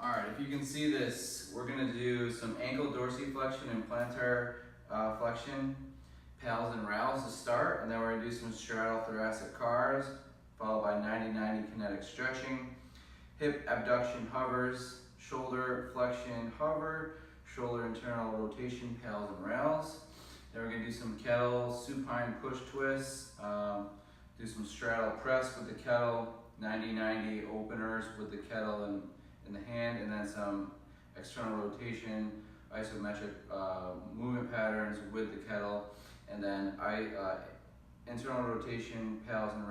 Alright, if you can see this, we're going to do some ankle dorsiflexion and plantar flexion, pals and rows to start, and then we're going to do some straddle thoracic art, followed by 90-90 kinetic stretching, hip abduction hovers, shoulder flexion hover, shoulder internal rotation, pals and rows. Then we're going to do some kettle supine push twists, do some straddle press with the kettle, 90-90 openers with the kettle in the hand, and then some external rotation, isometric movement patterns with the kettle, and then internal rotation, pals and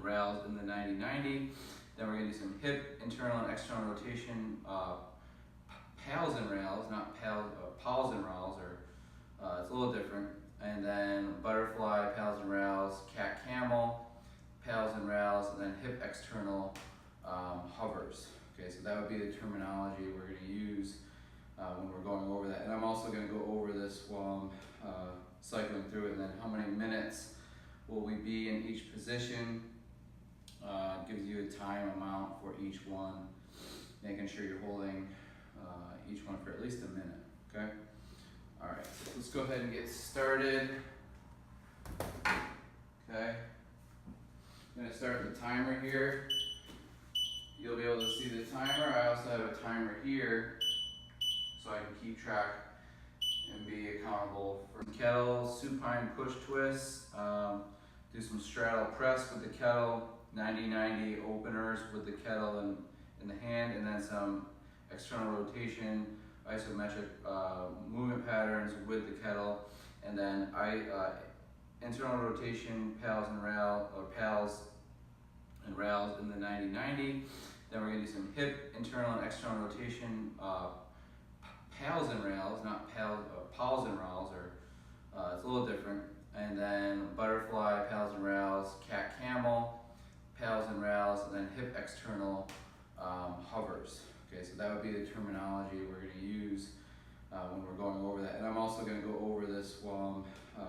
rows in the 90-90. Then we're going to do some hip internal and external rotation, pals and rows, not pals and rows, or it's a little different. And then butterfly, pals and rows, cat camel, pals and rows, and then hip external hovers. Okay, so that would be the terminology we're going to use when we're going over that. And I'm also going to go over this while I'm cycling through it, and then how many minutes will we be in each position. Gives you a time amount for each one, making sure you're holding each one for at least a minute, okay? All right, so let's go ahead and get started. Okay, I'm gonna start the timer here. You'll be able to see the timer. I also have a timer here, so I can keep track and be accountable for kettle, supine push twists, do some straddle press with the kettle, 90-90 openers with the kettle in the hand, and then some external rotation, isometric movement patterns with the kettle, and then internal rotation, pals and rows in the 90-90. Then we're going to do some hip internal and external rotation, pals and rows, not pals and rows, or it's a little different. And then butterfly, pals and rows, cat camel, pals and rows, and then hip external hovers. Okay, so that would be the terminology we're going to use when we're going over that. And I'm also going to go over this while I'm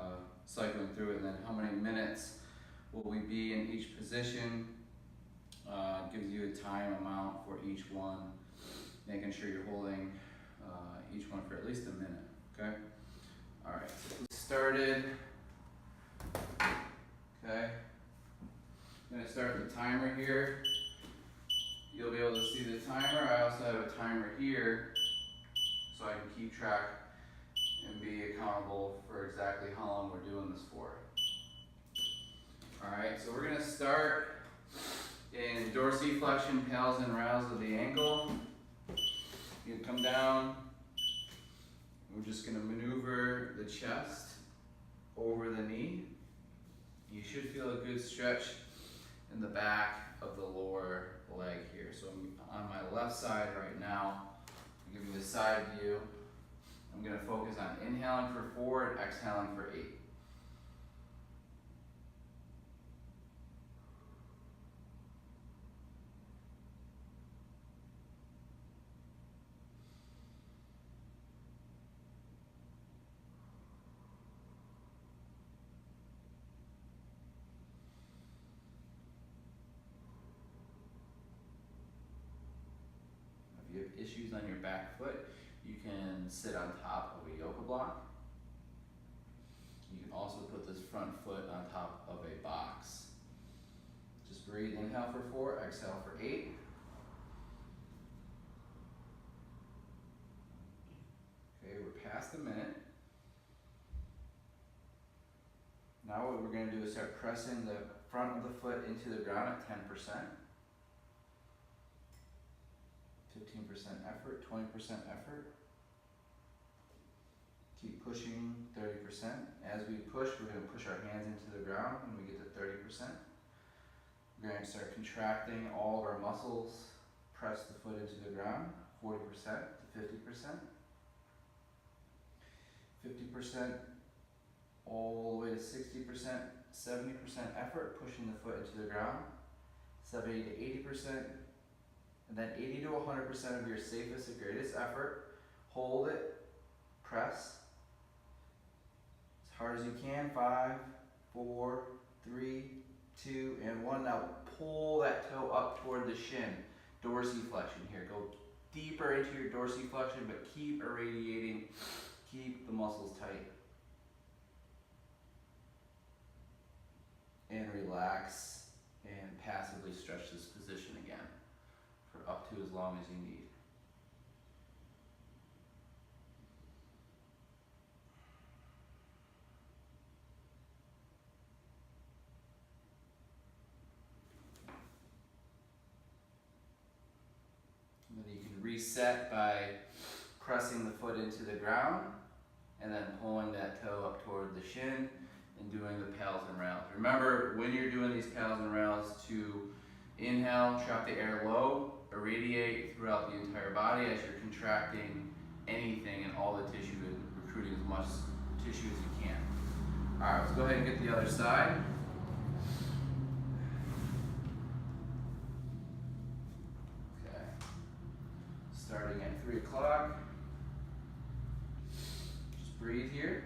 cycling through it, and then how many minutes will we be in each position. Gives you a time amount for each one, making sure you're holding each one for at least a minute, okay? All right, so let's get started. Okay, I'm going to start the timer here. You'll be able to see the timer. I also have a timer here, so I can keep track and be accountable for exactly how long we're doing this for. All right, so we're going to start in dorsiflexion, pals and rows of the ankle. You can come down. We're just going to maneuver the chest over the knee. You should feel a good stretch in the back of the lower leg here. So I'm on my left side right now. I'll give you the side view. I'm going to focus on inhaling for 4 and exhaling for 8. If you have issues on your back foot, you can sit on top of a yoga block. You can also put this front foot on top of a box. Just breathe, inhale for 4, exhale for 8. Okay, we're past a minute. Now what we're going to do is start pressing the front of the foot into the ground at 10%. 15% effort, 20% effort. Keep pushing 30%. As we push, we're going to push our hands into the ground when we get to 30%. We're going to start contracting all of our muscles, press the foot into the ground, 40% to 50%. 50% all the way to 60%, 70% effort, pushing the foot into the ground, 70 to 80%. And then 80 to 100% of your safest and greatest effort. Hold it, press as hard as you can. 5, 4, 3, 2, and 1. Now pull that toe up toward the shin. dorsiflexion here. Go deeper into your dorsiflexion, but keep irradiating, keep the muscles tight. And relax and passively stretch this position again for up to as long as you need. And then you can reset by pressing the foot into the ground and then pulling that toe up toward the shin and doing the pals and rails. Remember, when you're doing these pals and rails, to inhale, trap the air low, irradiate throughout the entire body as you're contracting anything and all the tissue and recruiting as much tissue as you can. All right, let's go ahead and get the other side. Okay, starting at 3 o'clock. Just breathe here.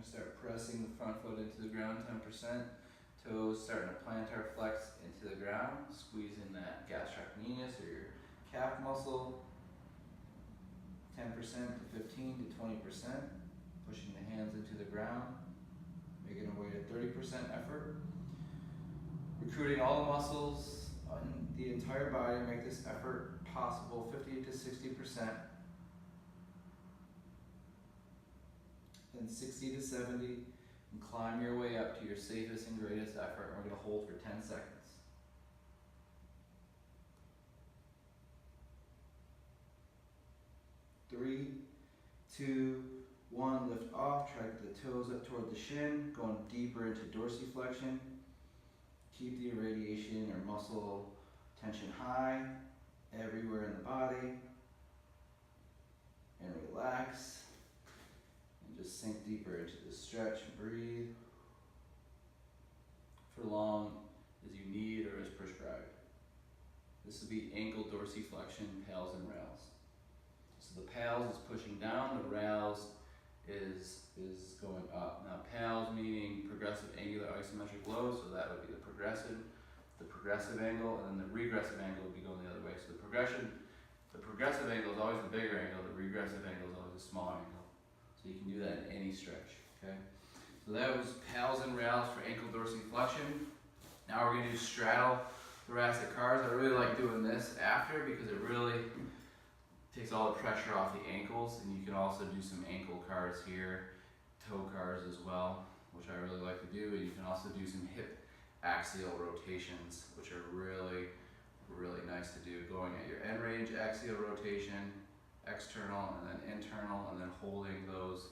Start pressing the front foot into the ground 10%. Toes starting to plantar flex into the ground. Squeezing that gastrocnemius or your calf muscle. 10% to 15 to 20%. Pushing the hands into the ground. Making our way to 30% effort. Recruiting all the muscles in the entire body to make this effort possible. 50 to 60%. Then 60 to 70, and climb your way up to your safest and greatest effort. We're going to hold for 10 seconds. 3, 2, 1, lift off. Drag the toes up toward the shin, going deeper into dorsiflexion. Keep the irradiation or muscle tension high everywhere in the body. And relax. Just sink deeper into the stretch and breathe for long as you need or as prescribed. This will be ankle dorsiflexion, pals and rails. So the pals is pushing down, the rails is going up. Now pals meaning progressive angular isometric load, so that would be the progressive angle, and then the regressive angle would be going the other way. So the progressive angle is always the bigger angle, the regressive angle is always the smaller angle. So you can do that in any stretch, okay? So that was pals and rails for ankle dorsiflexion. Now we're gonna do straddle thoracic cars. I really like doing this after because it really takes all the pressure off the ankles, and you can also do some ankle cars here, toe cars as well, which I really like to do. And you can also do some hip axial rotations, which are really, really nice to do. Going at your end range axial rotation, external and then internal, and then holding those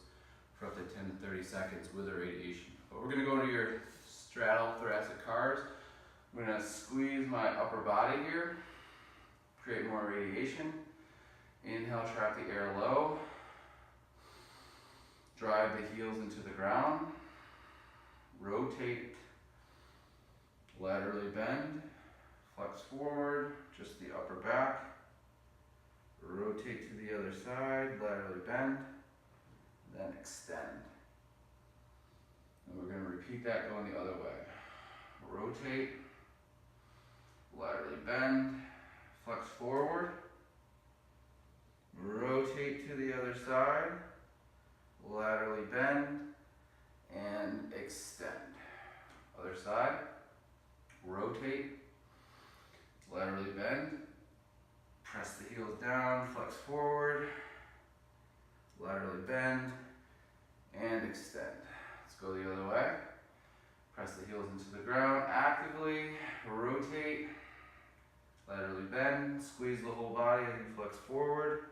for up to 10 to 30 seconds with irradiation. But we're gonna go to your straddle thoracic cars. I'm gonna squeeze my upper body here, create more radiation. Inhale, trap the air low. Drive the heels into the ground. Rotate, laterally bend, flex forward, just the upper back. Rotate to the other side, laterally bend, then extend. And we're going to repeat that going the other way. Rotate, laterally bend, flex forward, rotate to the other side, laterally bend, and extend. Other side, rotate, laterally bend, Press the heels down, flex forward, laterally bend, and extend. Let's go the other way. Press the heels into the ground, actively rotate, laterally bend, squeeze the whole body as you flex forward,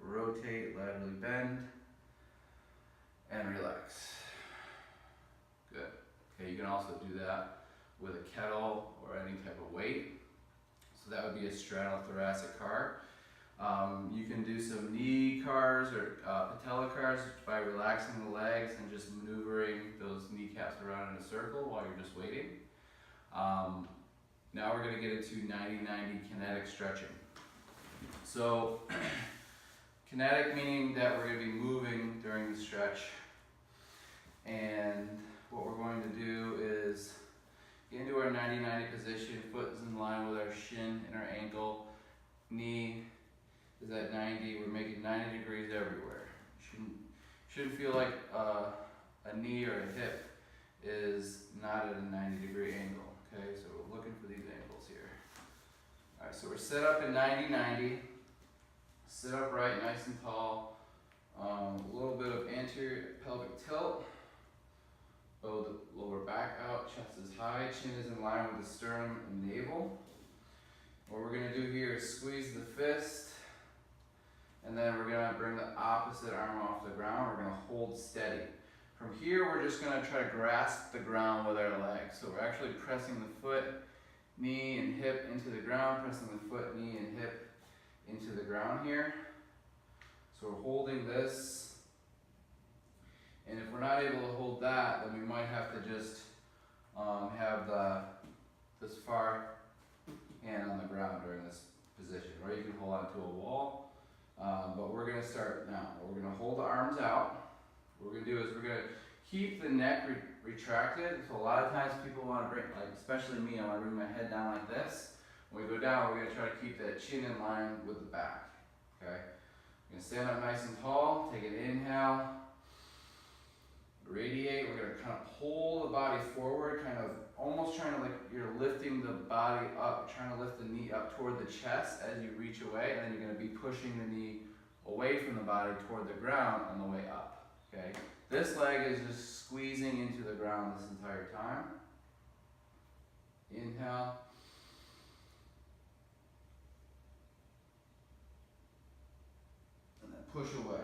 rotate, laterally bend, and relax. Good. Okay, you can also do that with a kettle or any type of weight. So that would be a straddle thoracic art. You can do some knee cars or patella cars by relaxing the legs and just maneuvering those kneecaps around in a circle while you're just waiting. Now we're going to get into 90-90 kinetic stretching. So kinetic meaning that we're going to be moving during the stretch, and what we're going to do is get into our 90-90 position, foot is in line with our shin and our ankle, knee is at 90, we're making 90 degrees everywhere. Shouldn't feel like a knee or a hip is not at a 90-degree angle, okay? So we're looking for these angles here. All right, so we're set up in 90-90, sit upright, nice and tall, a little bit of anterior pelvic tilt, bow the lower back out, chest is high, chin is in line with the sternum and navel. What we're gonna do here is squeeze the fist, and then we're gonna bring the opposite arm off the ground. We're gonna hold steady. From here, we're just gonna try to grasp the ground with our legs. So we're actually pressing the foot, knee, and hip into the ground, pressing the foot, knee, and hip into the ground here. So we're holding this. And if we're not able to hold that, then we might have to just have this far hand on the ground during this position, or you can hold onto a wall. But we're going to start now. We're going to hold the arms out. What we're going to do is we're going to keep the neck retracted. So a lot of times people want to bring, like especially me, I want to bring my head down like this. When we go down, we're going to try to keep that chin in line with the back. Okay? We're going to stand up nice and tall. Take an inhale. Radiate. We're going to kind of pull the body forward, kind of almost trying to like you're lifting the body up, trying to lift the knee up toward the chest as you reach away, and then you're going to be pushing the knee away from the body toward the ground on the way up. Okay? This leg is just squeezing into the ground this entire time. Inhale. And then push away.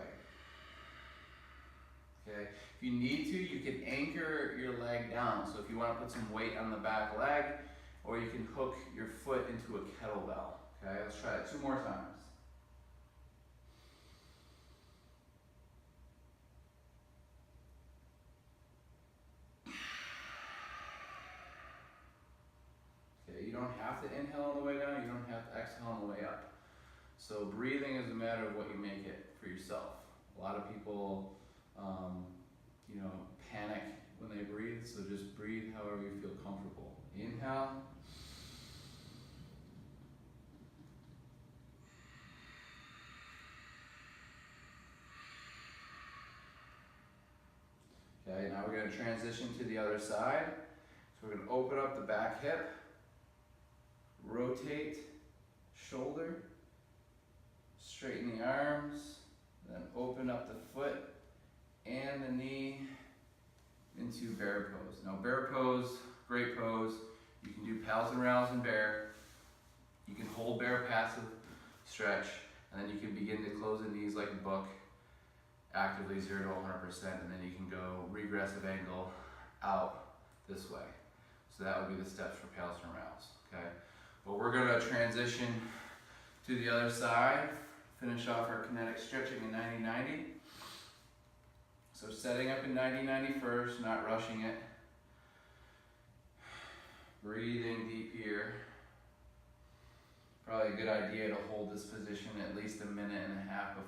Okay? If you need to, you can anchor your leg down. So if you want to put some weight on the back leg, or you can hook your foot into a kettlebell. Okay, let's try it 2 more times. Okay, you don't have to inhale on the way down, you don't have to exhale on the way up. So breathing is a matter of what you make it for yourself. A lot of people panic when they breathe, so just breathe however you feel comfortable. Inhale. Okay, now we're going to transition to the other side. So we're going to open up the back hip, rotate shoulder, straighten the arms, then open up the foot and the knee into bear pose. Now bear pose, great pose. You can do pals and rounds in bear. You can hold bear passive stretch, and then you can begin to close the knees like a book, actively 0 to 100%, and then you can go regressive angle out this way. So that would be the steps for pals and rounds, okay? But we're gonna transition to the other side, finish off our kinetic stretching in 90-90. So setting up in 90-90 first, not rushing it. Breathing deep here. Probably a good idea to hold this position at least 1.5 minutes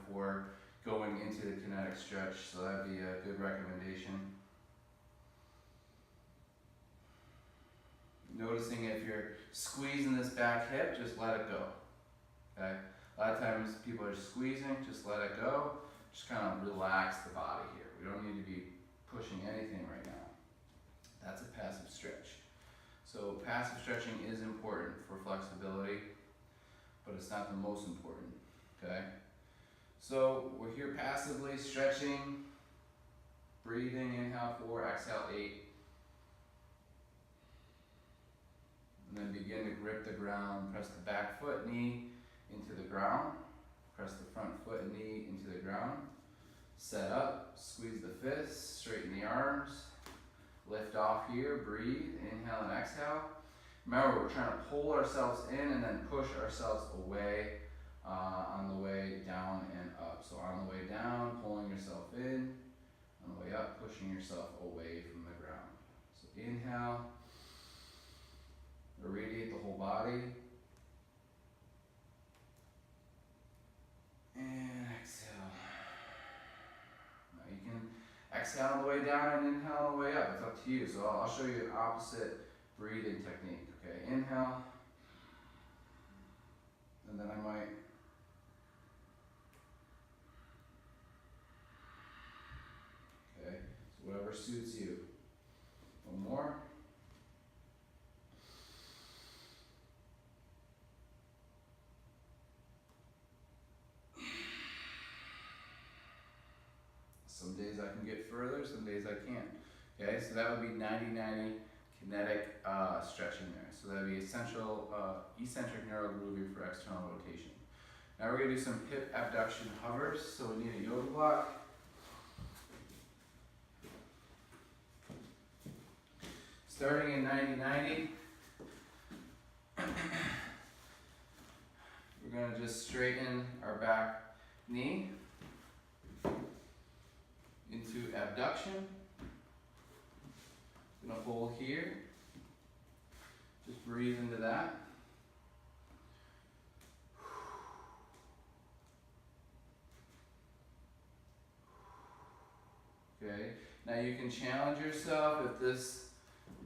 before going into the kinetic stretch. So that'd be a good recommendation. Noticing if you're squeezing this back hip, just let it go. Okay? A lot of times people are squeezing, just let it go. Just kind of relax the body here. We don't need to be pushing anything right now. That's a passive stretch. So passive stretching is important for flexibility, but it's not the most important, okay? So we're here passively stretching, breathing, inhale 4, exhale 8. And then begin to grip the ground, press the back foot, knee into the ground, press the front foot and knee into the ground. Set up, squeeze the fists, straighten the arms, lift off here, breathe, inhale and exhale. Remember, we're trying to pull ourselves in and then push ourselves away on the way down and up. So on the way down, pulling yourself in, on the way up, pushing yourself away from the ground. So inhale, irradiate the whole body, and exhale. Now you can exhale on the way down and inhale on the way up. It's up to you. So I'll show you an opposite breathing technique. Okay, inhale, and then I might so whatever suits you. One more. Some days I can get further, some days I can't. Okay, so that would be 90-90 kinetic stretching there. So that would be eccentric neural grooving for external rotation. Now we're going to do some hip abduction hovers. So we need a yoga block. Starting in 90-90, we're going to just straighten our back knee into abduction. I'm going to hold here. Just breathe into that. Okay. Now you can challenge yourself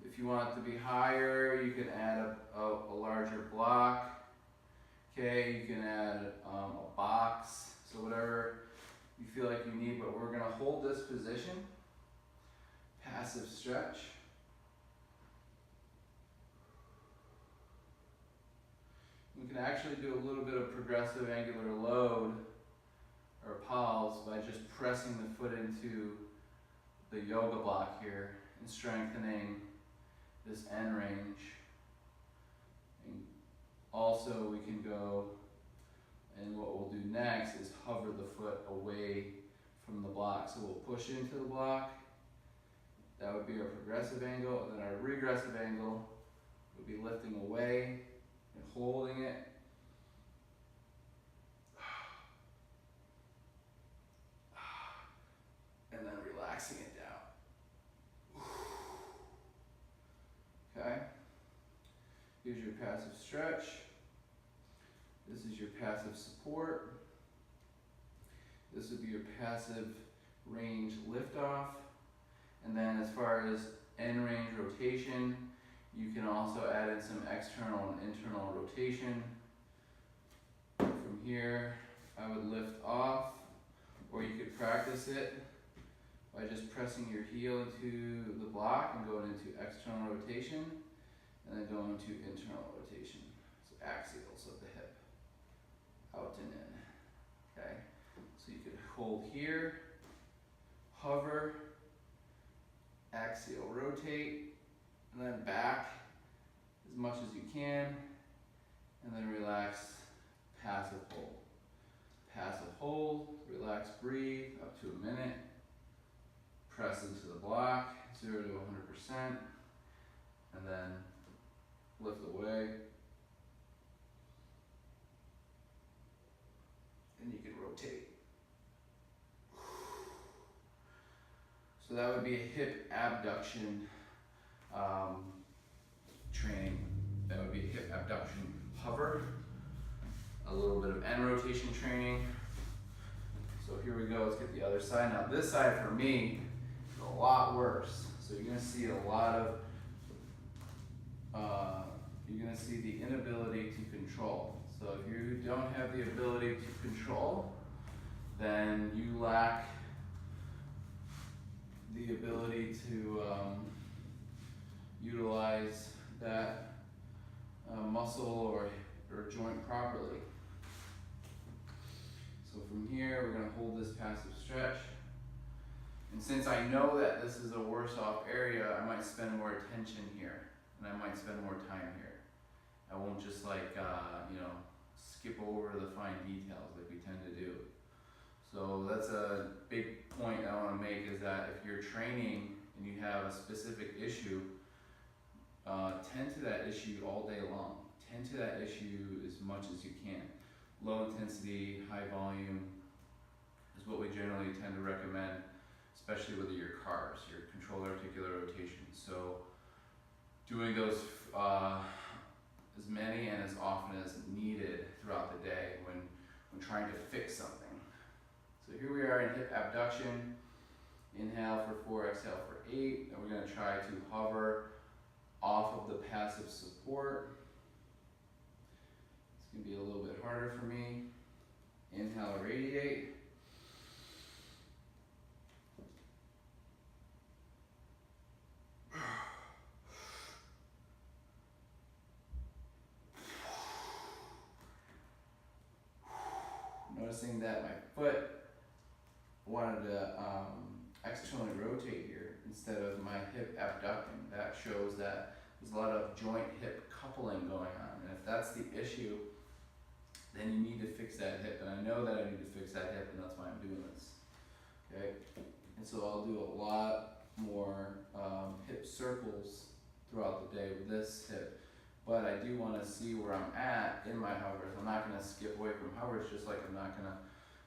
if you want it to be higher, you can add a larger block. Okay, you can add a box. So whatever you feel like you need, but we're going to hold this position. Passive stretch. We can actually do a little bit of progressive angular load or pulse by just pressing the foot into the yoga block here and strengthening this end range. And also we can go, and what we'll do next is hover the foot away from the block. So we'll push into the block. That would be our progressive angle, and then our regressive angle would be lifting away and holding it. And then relaxing it down. Okay? Here's your passive stretch. This is your passive support. This would be your passive range liftoff. And then as far as end range rotation, you can also add in some external and internal rotation. From here, I would lift off, or you could practice it by just pressing your heel into the block and going into external rotation, and then going into internal rotation. So axials of the hip, out and in. Okay, so you could hold here, hover, axial rotate, and then back as much as you can, and then relax, passive hold. Passive hold, relax, breathe, up to a minute. Press into the block, 0 to 100%, and then lift away. And you can rotate. So that would be a hip abduction training. That would be a hip abduction hover. A little bit of end rotation training. So here we go, let's get the other side. Now this side for me is a lot worse. So you're gonna see a lot of, you're gonna see the inability to control. So if you don't have the ability to control, then you lack the ability to utilize that muscle or joint properly. So from here, we're gonna hold this passive stretch. And since I know that this is a worse off area, I might spend more attention here, and I might spend more time here. I won't just like, you know, skip over the fine details like we tend to do. So that's a big point I want to make, is that if you're training and you have a specific issue, tend to that issue all day long. Tend to that issue as much as you can. Low intensity, high volume is what we generally tend to recommend, especially with your CARs, your controlled articular rotations. So doing those as many and as often as needed throughout the day when trying to fix something. So here we are in hip abduction. Inhale for 4, exhale for 8. And we're going to try to hover off of the passive support. It's going to be a little bit harder for me. Inhale, radiate. Noticing that my foot wanted to externally rotate here instead of my hip abducting. That shows that there's a lot of joint hip coupling going on. And if that's the issue, then you need to fix that hip. And I know that I need to fix that hip, and that's why I'm doing this. Okay? And so I'll do a lot more hip circles throughout the day with this hip. But I do want to see where I'm at in my hovers. I'm not going to skip away from hovers, just like I'm not going to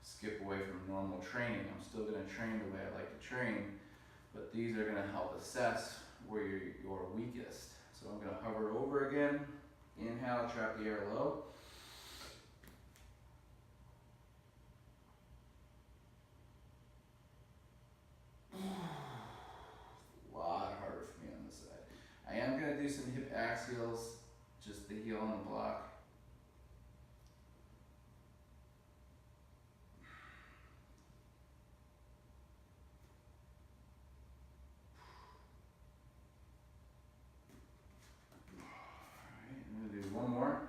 skip away from normal training. I'm still going to train the way I like to train, but these are going to help assess where you're weakest. So I'm going to hover over again. Inhale, trap the air low. A lot harder for me on this side. I am going to do some hip axials, just the heel on the block. Alright, I'm going to do one more.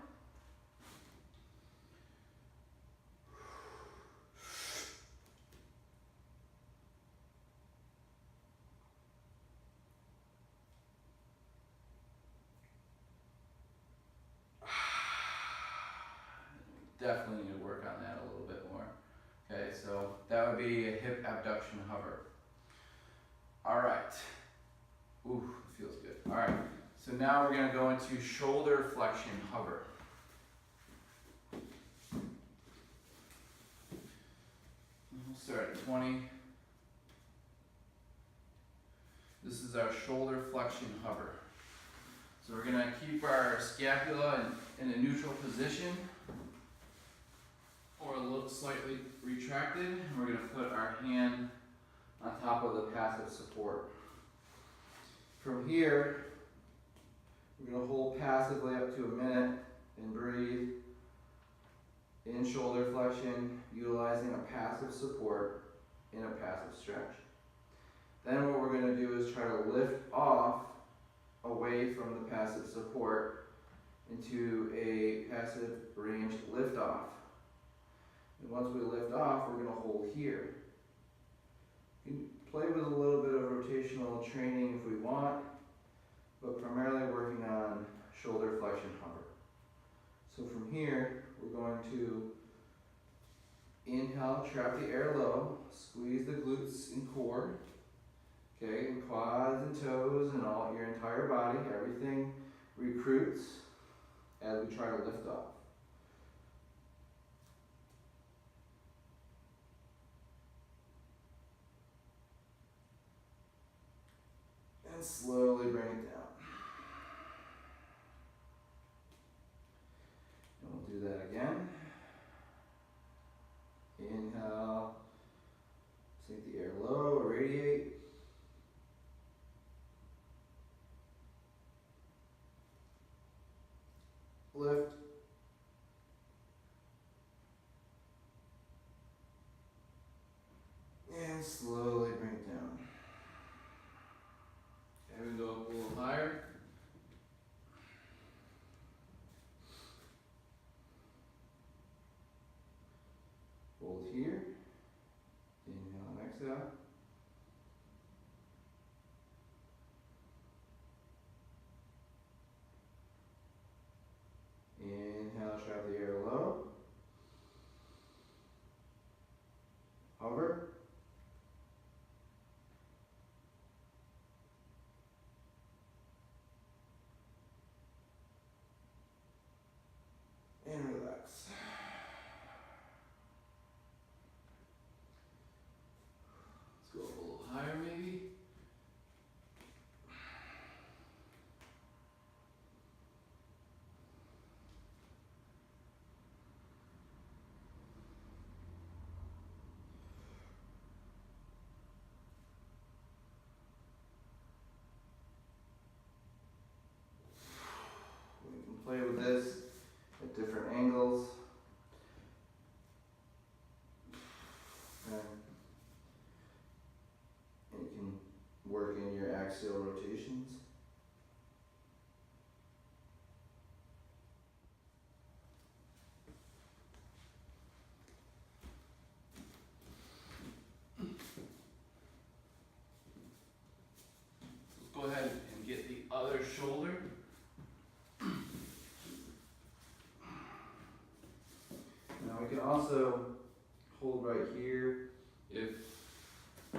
Definitely need to work on that a little bit more. Okay, so that would be a hip abduction hover. All right. Ooh, it feels good. All right, so now we're gonna go into shoulder flexion hover. We'll start at 20. This is our shoulder flexion hover. So we're gonna keep our scapula in a neutral position, or a little slightly retracted, and we're going to put our hand on top of the passive support. From here, we're going to hold passively up to a minute and breathe in shoulder flexion, utilizing a passive support in a passive stretch. Then what we're going to do is try to lift off away from the passive support into a passive ranged lift off. And once we lift off, we're going to hold here. You can play with a little bit of rotational training if we want, but primarily working on shoulder flexion hover. So from here, we're going to inhale, trap the air low, squeeze the glutes and core, okay, and quads and toes and all your entire body. Everything recruits as we try to lift off. And slowly bring it down. And we'll do that again. Inhale, sink the air low, radiate. Lift. And slowly bring it down. And we go up a little higher. Hold can also hold right here. If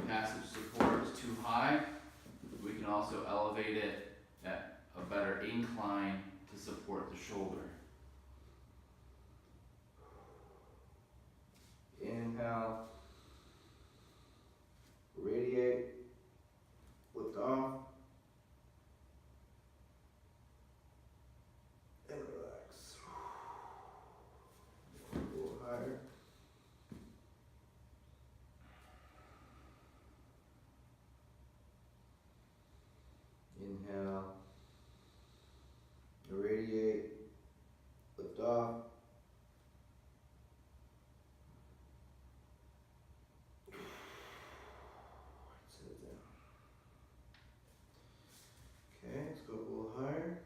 passive support is too high, we can also elevate it at a better incline to support the shoulder. Inhale, radiate, lift off, and relax. A little higher. Inhale, radiate, lift off. Sit it down. Okay, let's go a little higher.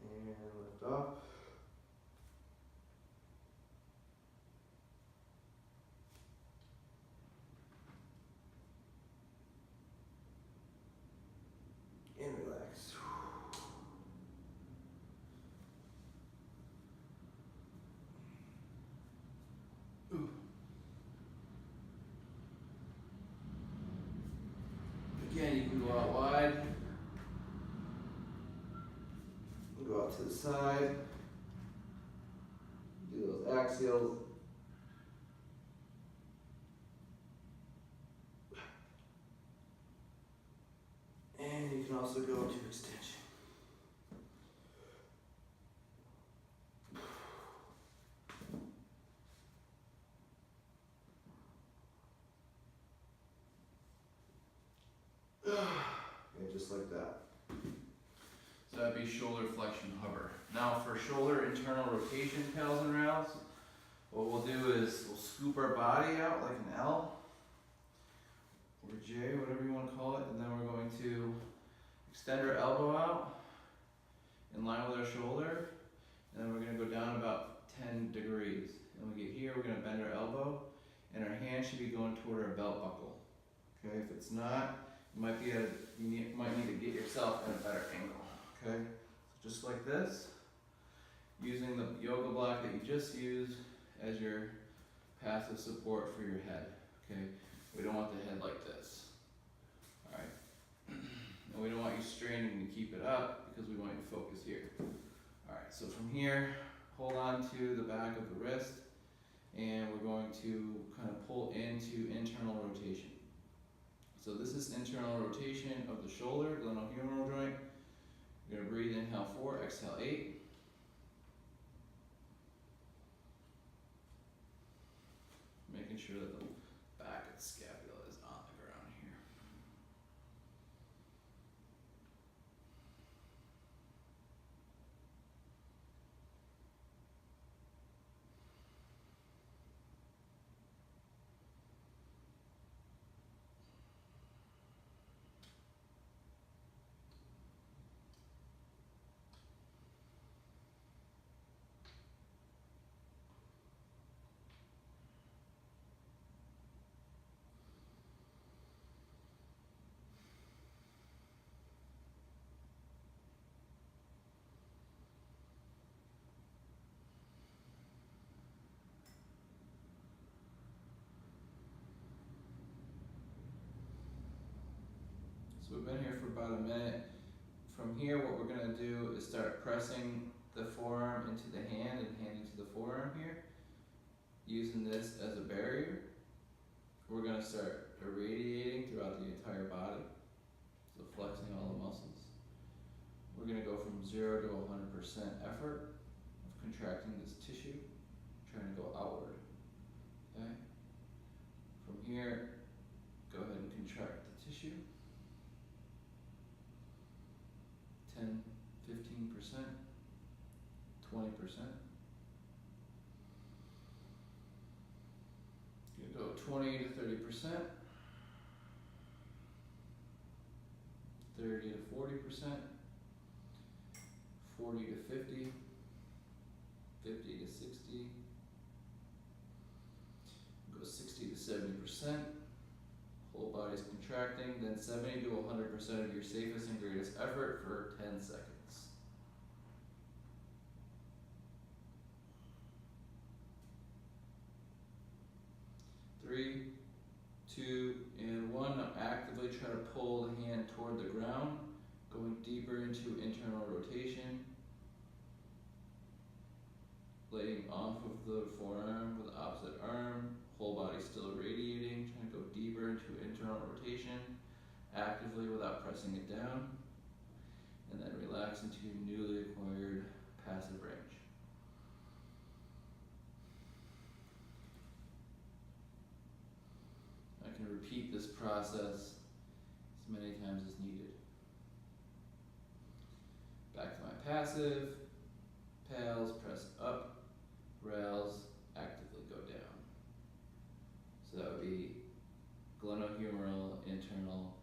And lift off. And relax. Ooh. Again, you can go out wide. Go out to the side. Do those axials. And you can also go to extension. Okay, just like that. So that'd be shoulder flexion hover. Now for shoulder internal rotation, pals and rals, what we'll do is we'll scoop our body out like an L or J, whatever you want to call it, and then we're going to extend our elbow out in line with our shoulder, and then we're going to go down about 10 degrees. And when we get here, we're going to bend our elbow, and our hand should be going toward our belt buckle. Okay, if it's not, you might need to get yourself at a better angle. Okay, so just like this, using the yoga block that you just used as your passive support for your head. Okay, we don't want the head like this. All right, and we don't want you straining to keep it up because we want you to focus here. All right, so from here, hold on to the back of the wrist, and we're going to kind of pull into internal rotation. So this is internal rotation of the shoulder, glenohumeral joint. You're going to breathe, inhale 4, exhale 8. Making sure that the back of the scapula is on the ground here. So we've been here for about a minute. From here, what we're going to do is start pressing the forearm into the hand and hand into the forearm here, using this as a barrier. We're going to start irradiating throughout the entire body, so flexing all the muscles. We're going to go from 0 to 100% effort of contracting this tissue, trying to go outward. Okay? From here, go ahead and contract the tissue. 10, 15%, 20%. 20 to 30%, 30 to 40%, 40 to 50, 50 to 60, go 60 to 70%, whole body's contracting, then 70 to 100% of your safest and greatest effort for 10 seconds. 3, 2, and 1. Now actively try to pull the hand toward the ground, going deeper into internal rotation, laying off of the forearm with the opposite arm, whole body still radiating, trying to go deeper into internal rotation, actively without pressing it down, and then relax into your newly acquired passive range. I can repeat this process as many times as needed. Back to my passive, pals, press up, rails, actively go down. So that would be glenohumeral, internal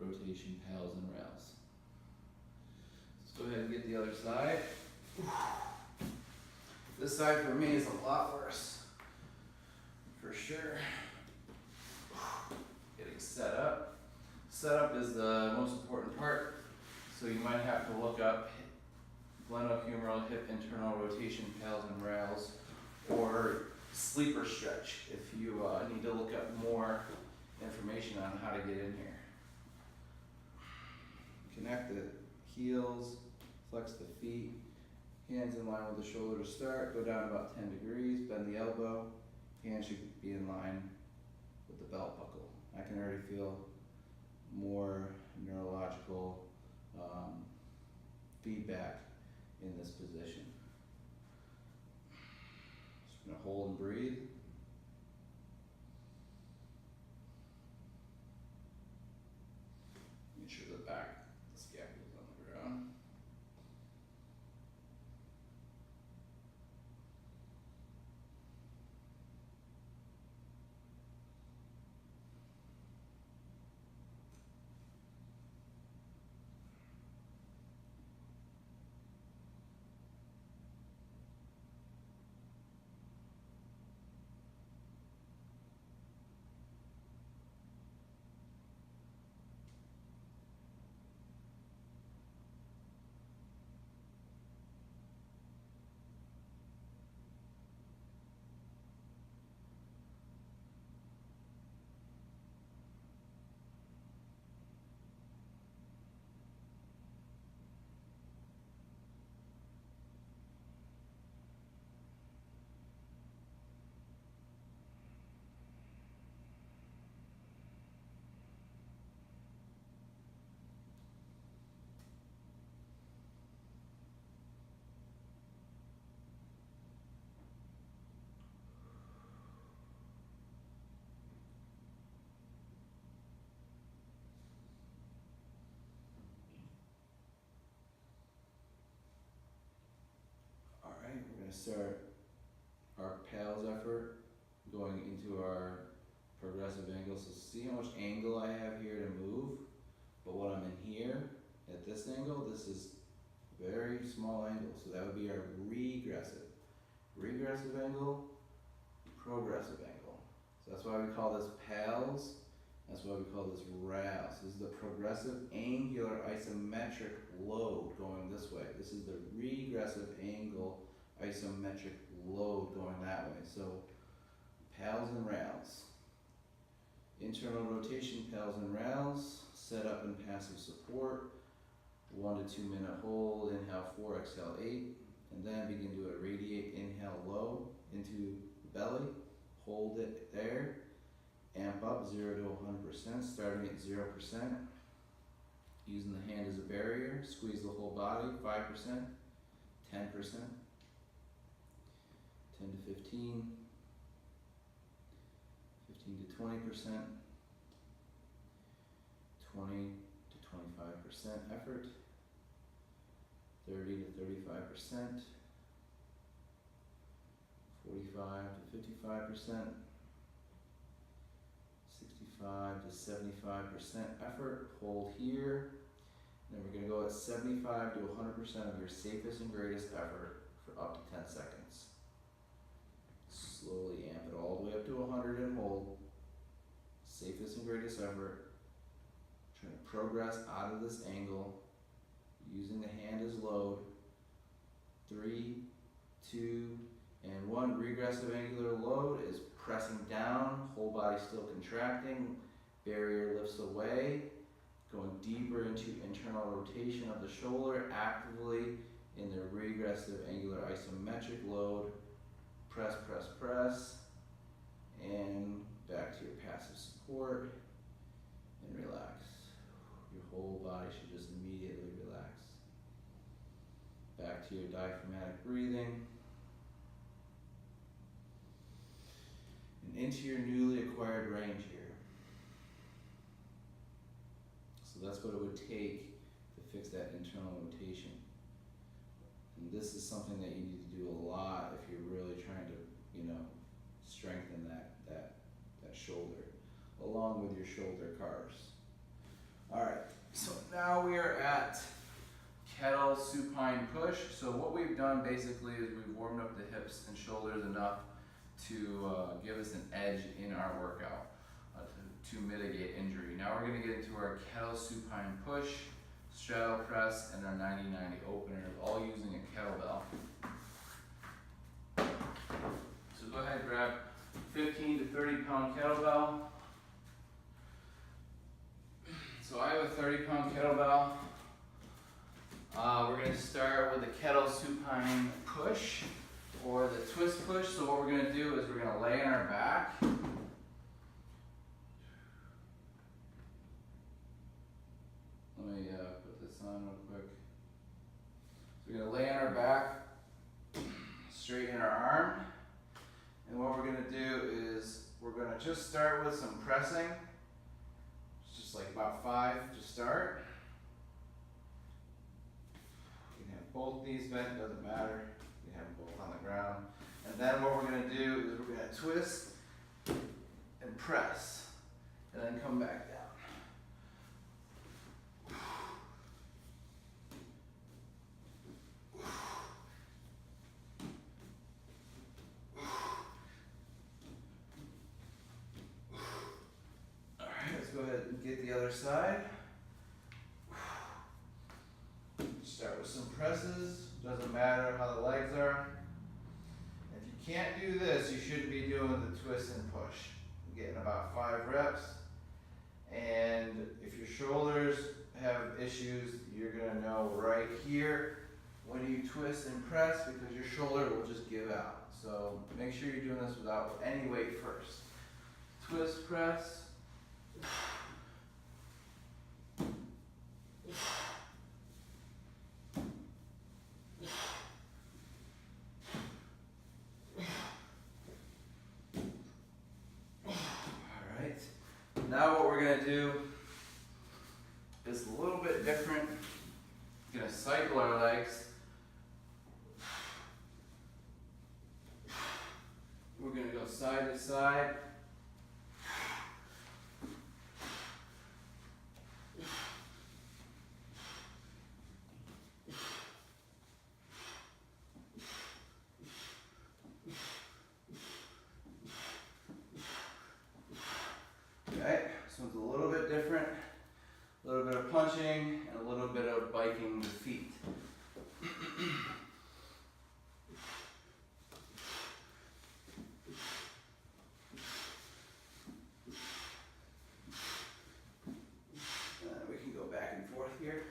rotation, pals, and rails. Let's go ahead and get the other side. This side for me is a lot worse, for sure. Getting set up. Setup is the most important part, so you might have to look up glenohumeral, hip internal rotation, pals and rails, or sleeper stretch if you need to look up more information on how to get in here. Connect the heels, flex the feet, hands in line with the shoulder to start, go down about 10 degrees, bend the elbow, hands should be in line with the belt buckle. I can already feel more neurological feedback in this position. Just gonna hold and breathe. Make sure the back, the scapula is on the ground. Start our pals effort going into our progressive angle. So see how much angle I have here to move, but when I'm in here at this angle, this is very small angle. So that would be our regressive. Regressive angle, progressive angle. So that's why we call this pals. That's why we call this rails. This is the progressive angular isometric load going this way. This is the regressive angle isometric load going that way. So pals and rails. Internal rotation, pals and rails. Set up and passive support. 1 to 2 minute hold. Inhale 4, exhale 8. And then begin to irradiate. Inhale low into the belly. Hold it there. Amp up 0 to 100%. Starting at 0%. Using the hand as a barrier. Squeeze the whole body. 5%. 10%. 10 to 15, 15 to 20%, 20 to 25% effort, 30 to 35%, 45 to 55%, 65 to 75% effort, hold here. Then we're going to go at 75 to 100% of your safest and greatest effort for up to 10 seconds. Slowly amp it all the way up to 100 and hold. Safest and greatest effort. Trying to progress out of this angle, using the hand as load. 3, 2, and 1. Regressive angular load is pressing down, whole body still contracting, barrier lifts away, going deeper into internal rotation of the shoulder, actively in the regressive angular isometric load. Press, press, press, and back to your passive support, and relax. Your whole body should just immediately relax. Back to your diaphragmatic breathing. And into your newly acquired range here. So that's what it would take to fix that internal rotation. And this is something that you need to do a lot if you're really trying to, strengthen that shoulder, along with your shoulder carves. All right, so now we are at kettle supine push. So what we've done basically is we've warmed up the hips and shoulders enough to give us an edge in our workout to mitigate injury. Now we're going to get into our kettle supine push, straddle press, and our 90-90 opener, all using a kettlebell. So go ahead and grab 15 to 30 pound kettlebell. So I have a 30-pound kettlebell. We're going to start with the kettle supine push or the twist push. So what we're going to do is we're going to lay on our back. Let me put this on real quick. So we're going to lay on our back, straighten our arm. And what we're going to do is we're going to just start with some pressing. Just like about 5 to start. You can have both knees bent, doesn't matter. You can have them both on the ground. And then what we're going to do is we're going to twist and press. And then come back down. Go ahead and get the other side. Start with some presses. Doesn't matter how the legs are. If you can't do this, you shouldn't be doing the twist and push. You're getting about 5 reps. And if your shoulders have issues, you're going to know right here when you twist and press, because your shoulder will just give out. So make sure you're doing this without any weight first. Twist, press. Alright, now what we're going to do is a little bit different. We're going to cycle our legs. We're going to go side to side. Okay, so it's a little bit different, a little bit of punching and a little bit of biking the feet. We can go back and forth here.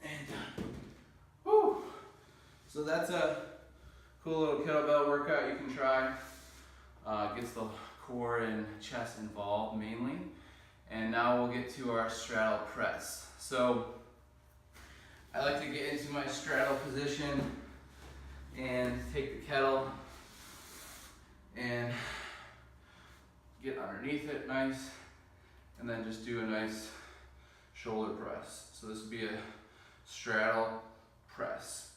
And done. Whew. So that's a cool little kettlebell workout you can try. Gets the core and chest involved mainly. And now we'll get to our straddle press. So I like to get into my straddle position and take the kettle and get underneath it nice, and then just do a nice shoulder press. So this would be a straddle press.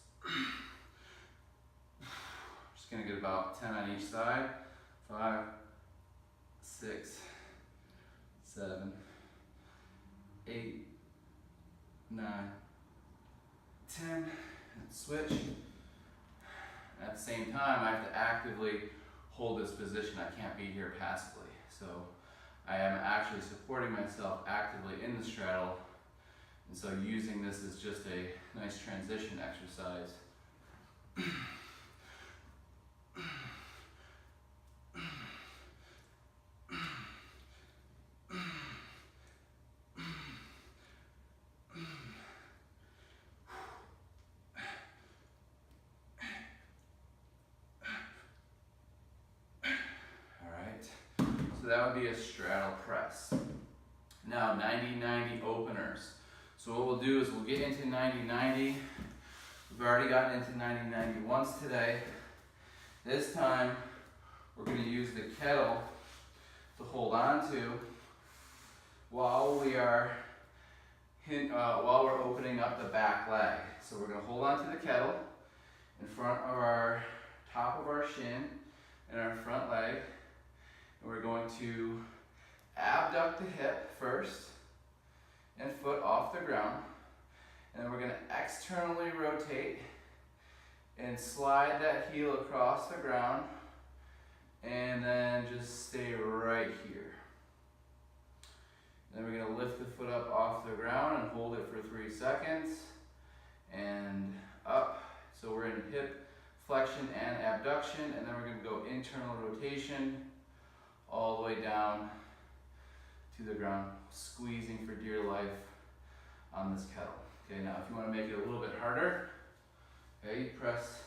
Just gonna get about 10 on each side. 5, 6, 7, 8, 9, 10, and switch. At the same time, I have to actively hold this position. I can't be here passively. So I am actually supporting myself actively in the straddle. And so using this is just a nice transition exercise. So that would be a straddle press. Now 90-90 openers. So what we'll do is we'll get into 90-90. We've already gotten into 90-90 once today. This time we're going to use the kettle to hold on to while we're opening up the back leg. So we're going to hold on to the kettle in front of our top of our shin and our front leg. And we're going to abduct the hip first and foot off the ground. And then we're going to externally rotate and slide that heel across the ground. And then just stay right here. Then we're going to lift the foot up off the ground and hold it for 3 seconds. And up. So we're in hip flexion and abduction. And then we're going to go internal rotation all the way down to the ground, squeezing for dear life on this kettle. Okay, now if you want to make it a little bit harder, okay, you press,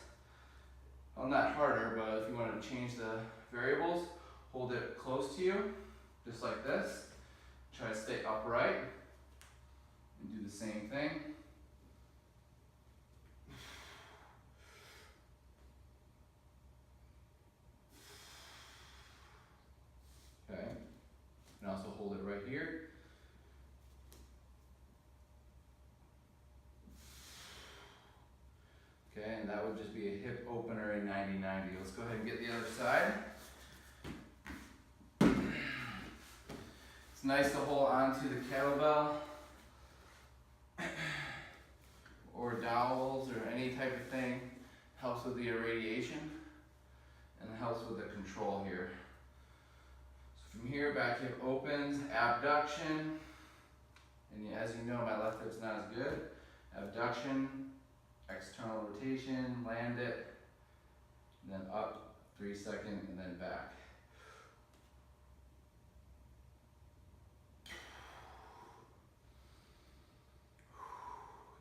well, not harder, but if you want to change the variables, hold it close to you, just like this. Try to stay upright and do the same thing. Okay, and also hold it right here. Okay, and that would just be a hip opener in 90-90. Let's go ahead and get the other side. It's nice to hold onto the kettlebell or dowels or any type of thing. Helps with the irradiation and helps with the control here. From here, back hip opens, abduction, and as you know, my left hip's not as good. Abduction, external rotation, land it, and then up, 3 seconds, and then back.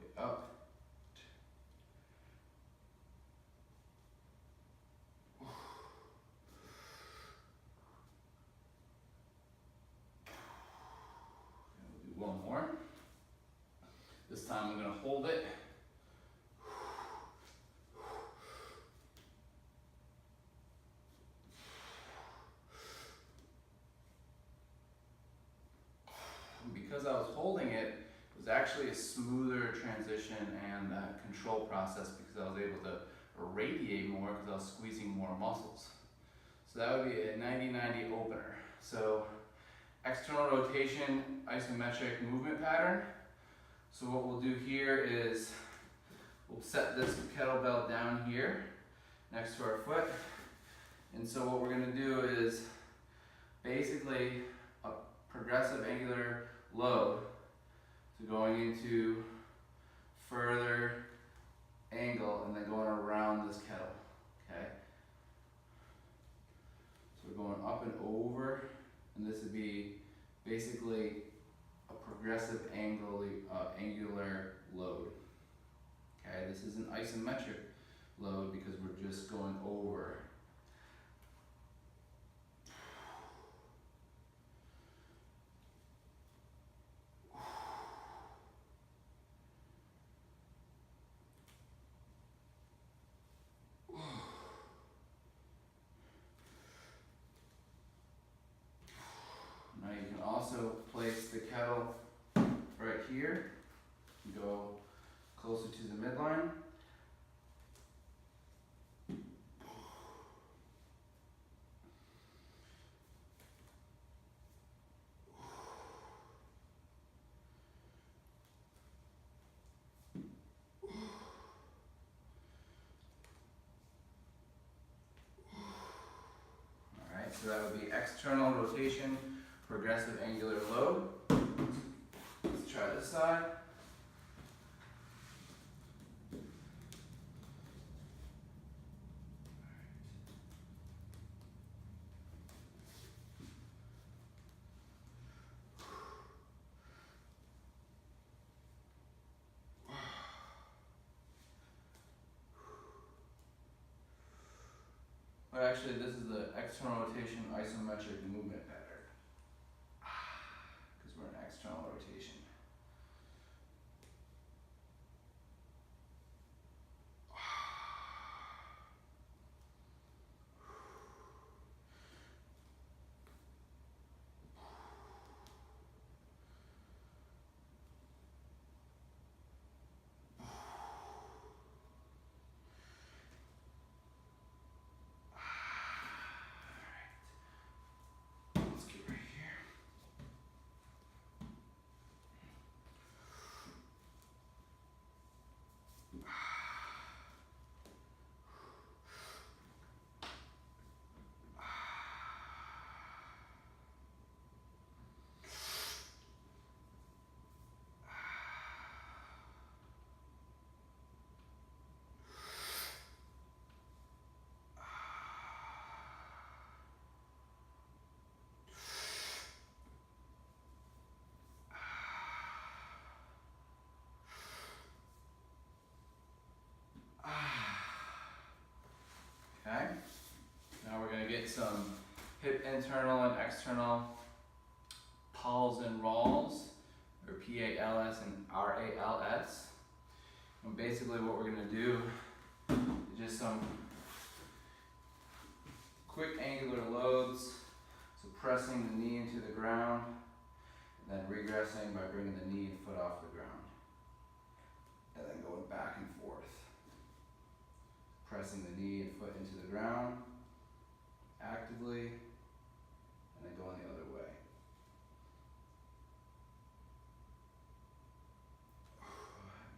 Okay, up. One more. This time I'm going to hold it. And because I was holding it, it was actually a smoother transition and control process because I was able to irradiate more because I was squeezing more muscles. So that would be a 90-90 opener. So external rotation, isometric movement pattern. So what we'll do here is we'll set this kettlebell down here next to our foot. And so what we're going to do is basically a progressive angular load. So going into further angle and then going around this kettle. Okay? So we're going up and over. And this would be basically a progressive angular load. Okay, this is an isometric load because we're just going over. Now you can also place the kettle right here, go closer to the midline. So that would be external rotation, progressive angular load. Let's try this side. Well, actually, this is the external rotation isometric movement pattern. Because we're in external rotation. Let's get right here. Okay, now we're going to get some hip internal and external pals and ralls, or PALS and RALS. And basically what we're going to do is just some quick angular loads, so pressing the knee into the ground, and then regressing by bringing the knee and foot off the ground, and then going back and forth. Pressing the knee and foot into the ground actively, and then going the other way.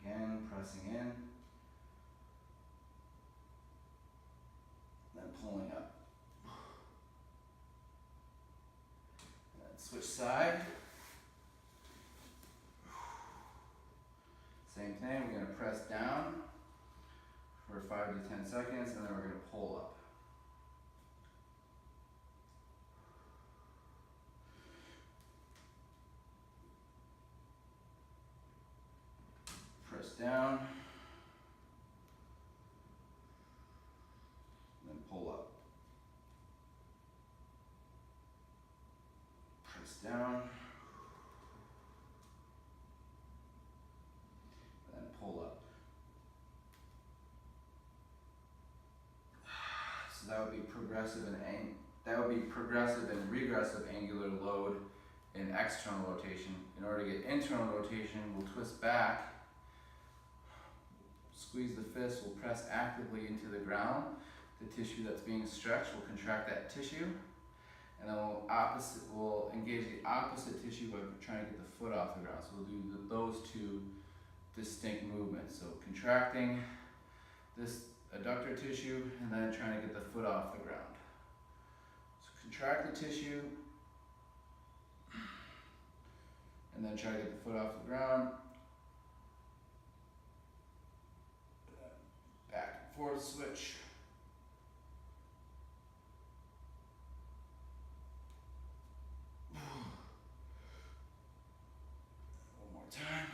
Again, pressing in, then pulling up. And then switch side. Same thing, we're going to press down for 5 to 10 seconds, and then we're going to pull up. Press down, and then pull up. Press down, and then pull up. So that would be progressive and regressive angular load in external rotation. In order to get internal rotation, we'll twist back, squeeze the fist, we'll press actively into the ground. The tissue that's being stretched will contract that tissue, and then we'll engage the opposite tissue by trying to get the foot off the ground. So we'll do those two distinct movements. So contracting this adductor tissue and then trying to get the foot off the ground. So contract the tissue and then try to get the foot off the ground. Back and forth switch. One more time.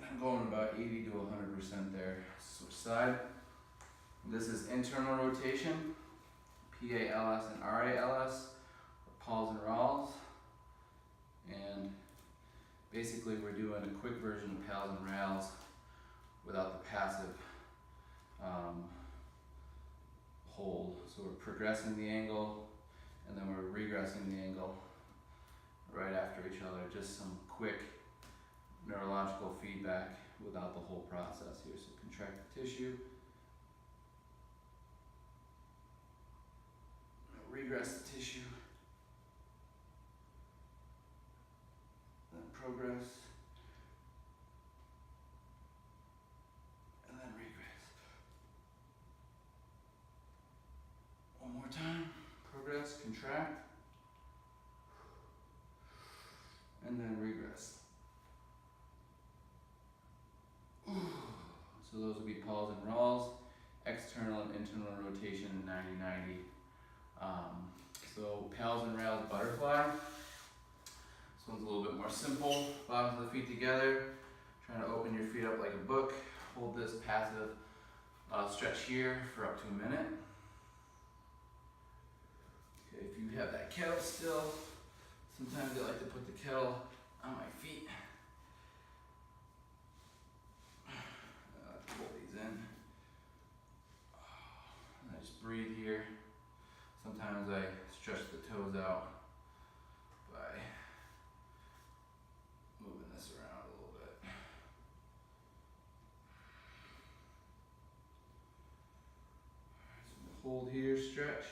I'm going about 80 to 100% there. Switch side. This is internal rotation, PALS and RALS, or pals and ralls. And basically we're doing a quick version of pals and rals without the passive hold. So we're progressing the angle and then we're regressing the angle right after each other. Just some quick neurological feedback without the whole process here. So contract the tissue, regress the tissue, then progress, progress, contract, and then regress. So those would be pulls and rolls, external and internal rotation, 90-90. So pals and rails butterfly. This one's a little bit more simple. Bottoms of the feet together. Trying to open your feet up like a book. Hold this passive stretch here for up to a minute. Okay, if you have that kettle still, sometimes I like to put the kettle on my feet. Pull these in. And I just breathe here. Sometimes I stretch the toes out by moving this around a little bit. So hold here, stretch.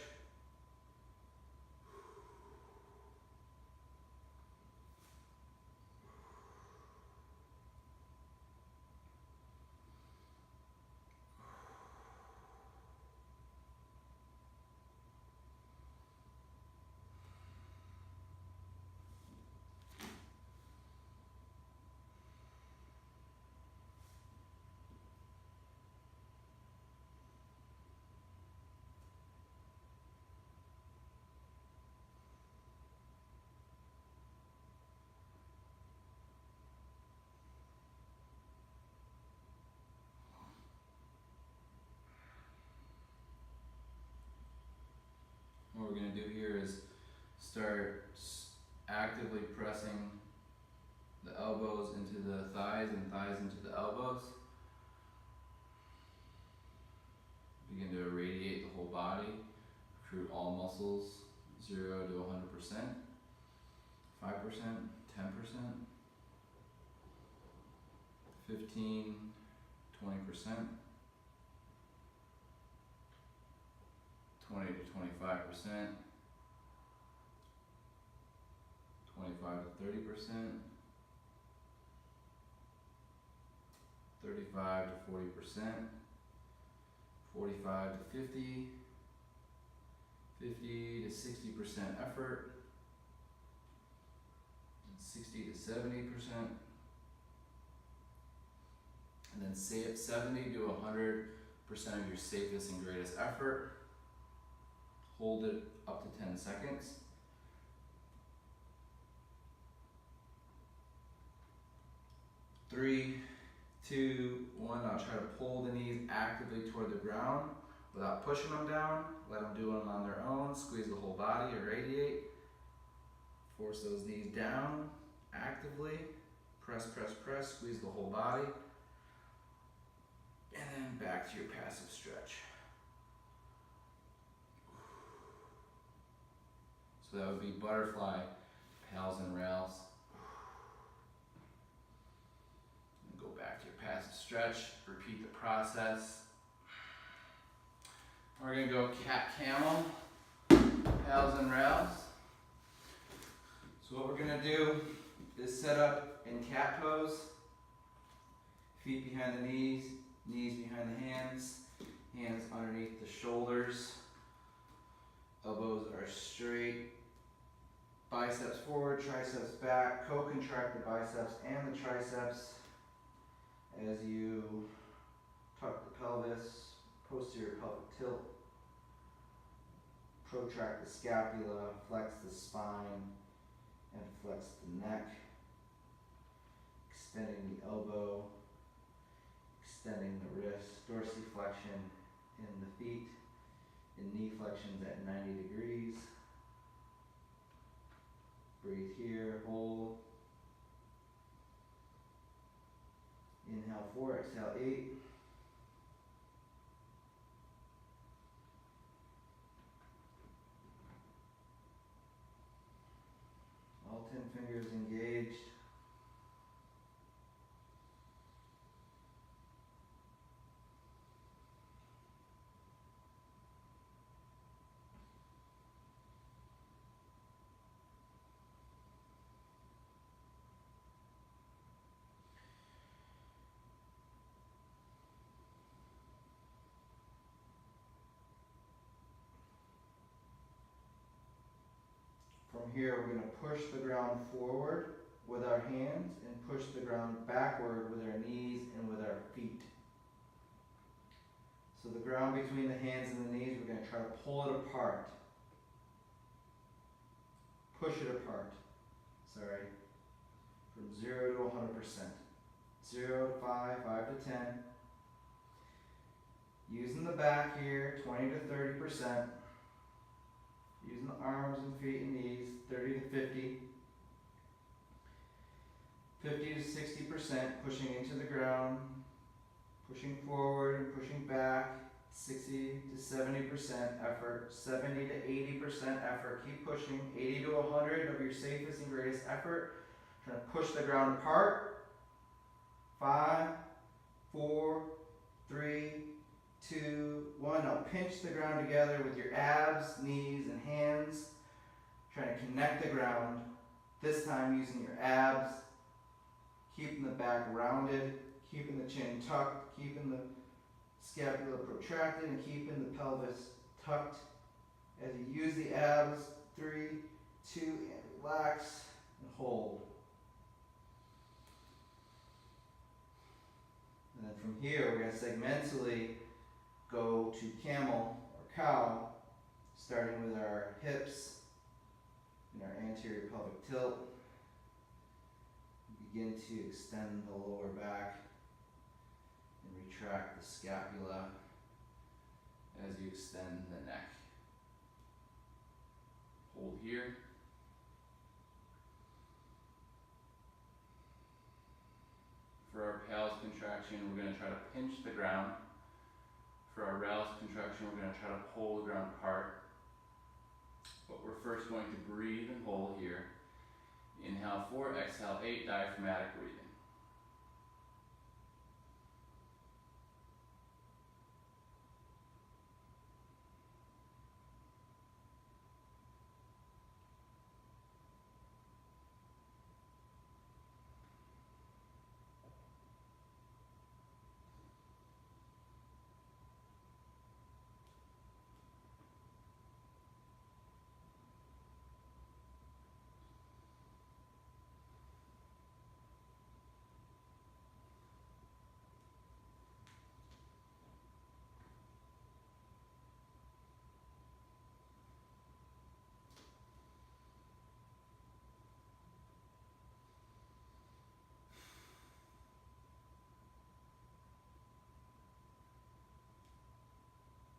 What we're going to do here is start actively pressing the elbows into the thighs and thighs into the elbows. Begin to irradiate the whole body, recruit all muscles, 0 to 100%, 5%, 10%, 15, 20%. 20 to 25%, 25 to 30%, 35 to 40%, 45 to 50, 50 to 60% effort, 60 to 70%, and then say it 70 to 100% of your safest and greatest effort. Hold it up to 10 seconds. Three, two, one. Now try to pull the knees actively toward the ground without pushing them down. Let them do them on their own. Squeeze the whole body, irradiate. Force those knees down actively. Press, press, press. Squeeze the whole body. And then back to your passive stretch. So that would be butterfly, pals and rails. And go back to your passive stretch, repeat the process. We're gonna go cat camel, pals and rails. So what we're gonna do is set up in cat pose, feet behind the knees, knees behind the hands, hands underneath the shoulders, elbows are straight. Biceps forward, triceps back, co-contract the biceps and the triceps as you tuck the pelvis, posterior pelvic tilt, protract the scapula, flex the spine, and flex the neck, extending the elbow, extending the wrist, dorsiflexion in the feet, and knee flexions at 90 degrees. Breathe here, hold. Inhale 4, exhale 8. All 10 fingers engaged. From here, we're going to push the ground forward with our hands and push the ground backward with our knees and with our feet. So the ground between the hands and the knees, we're going to try to pull it apart. Push it apart. Sorry. From 0 to 100%. 0 to 5, 5 to 10. Using the back here, 20 to 30%. Using the arms and feet and knees, 30 to 50. 50 to 60%, pushing into the ground, pushing forward and pushing back, 60 to 70% effort, 70 to 80% effort. Keep pushing, 80 to 100 of your safest and greatest effort. Trying to push the ground apart. 5, 4, 3, 2, 1. Now pinch the ground together with your abs, knees, and hands. Trying to connect the ground. This time using your abs. Keeping the back rounded, keeping the chin tucked, keeping the scapula protracted, and keeping the pelvis tucked. As you use the abs, 3, 2, and relax, and hold. And then from here, we're going to segmentally go to camel or cow, starting with our hips and our anterior pelvic tilt. Begin to extend the lower back and retract the scapula as you extend the neck. Hold here. For our pals contraction, we're going to try to pinch the ground. For our ralis contraction, we're going to try to pull the ground apart. But we're first going to breathe and hold here. Inhale 4, exhale 8, diaphragmatic breathing.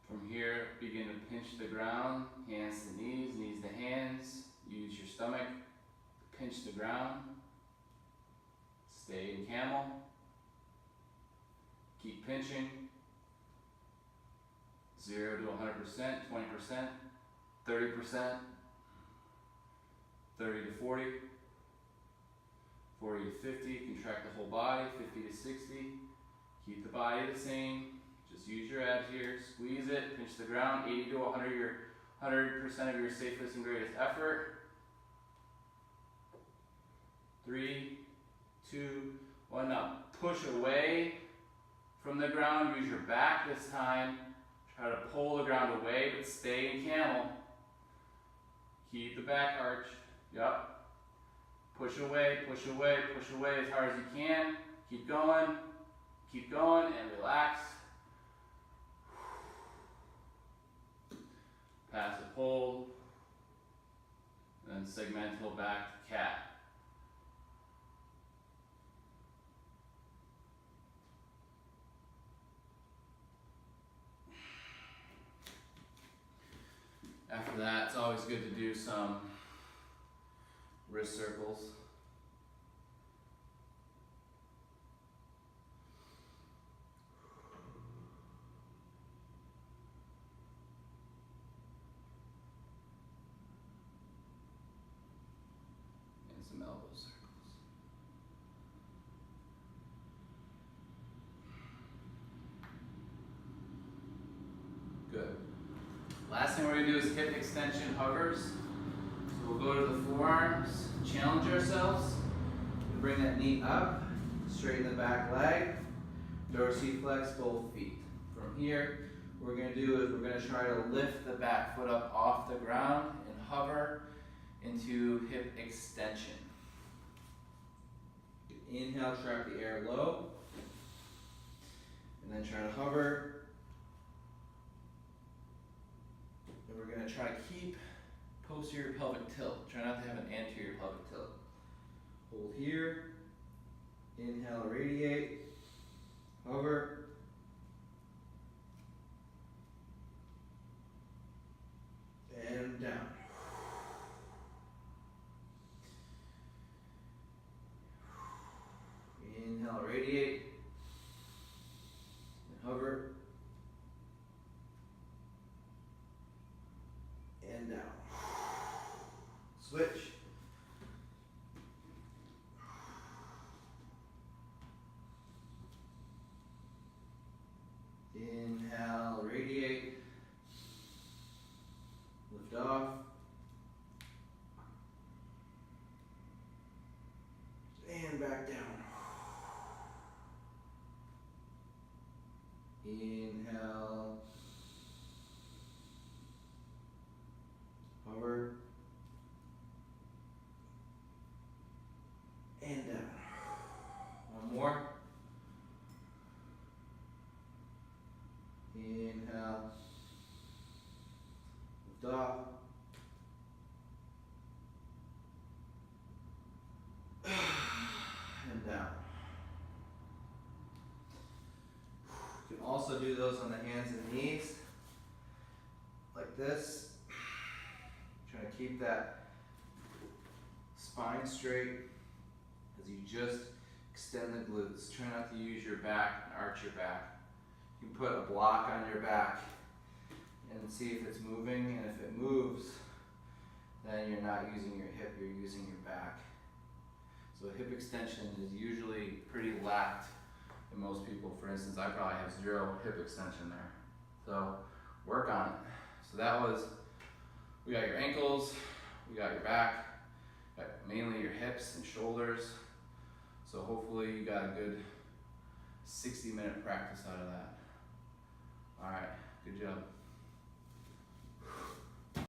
From here, begin to pinch the ground, hands to knees, knees to hands. Use your stomach to pinch the ground. Stay in camel. Keep pinching. 0 to 100%, 20%, 30%, 30 to 40, 40 to 50. Contract the whole body, 50 to 60. Keep the body the same. Just use your abs here, squeeze it, pinch the ground, 80 to 100% of your safest and greatest effort. 3, 2, 1. Now push away from the ground. Use your back this time. Try to pull the ground away, but stay in camel. Keep the back arch. Yup. Push away, push away, push away as hard as you can. Keep going, and relax. Passive hold, then segmental back to cat. After that, it's always good to do some wrist circles. Some elbow circles. Good. Last thing we're going to do is hip extension hovers. So we'll go to the forearms, challenge ourselves, bring that knee up, straighten the back leg, dorsiflex both feet. From here, what we're going to do is we're going to try to lift the back foot up off the ground and hover into hip extension. Inhale, track the air low, and then try to hover. And we're gonna try to keep posterior pelvic tilt. Try not to have an anterior pelvic tilt. Hold here. Inhale, radiate. Hover. And down. Inhale, radiate. And hover. And down. Switch. Inhale, radiate. Lift off. And back down. Inhale. Hover. And down. One more. Inhale. Lift off. And down. You can also do those on the hands and knees, like this. Trying to keep that spine straight as you just extend the glutes. Try not to use your back and arch your back. You can put a block on your back and see if it's moving, and if it moves, then you're not using your hip, you're using your back. So hip extension is usually pretty lacked in most people. For instance, I probably have 0 hip extension there. So work on it. So that was, we got your ankles, we got your back, got mainly your hips and shoulders. So hopefully you got a good 60-minute practice out of that. All right, good job.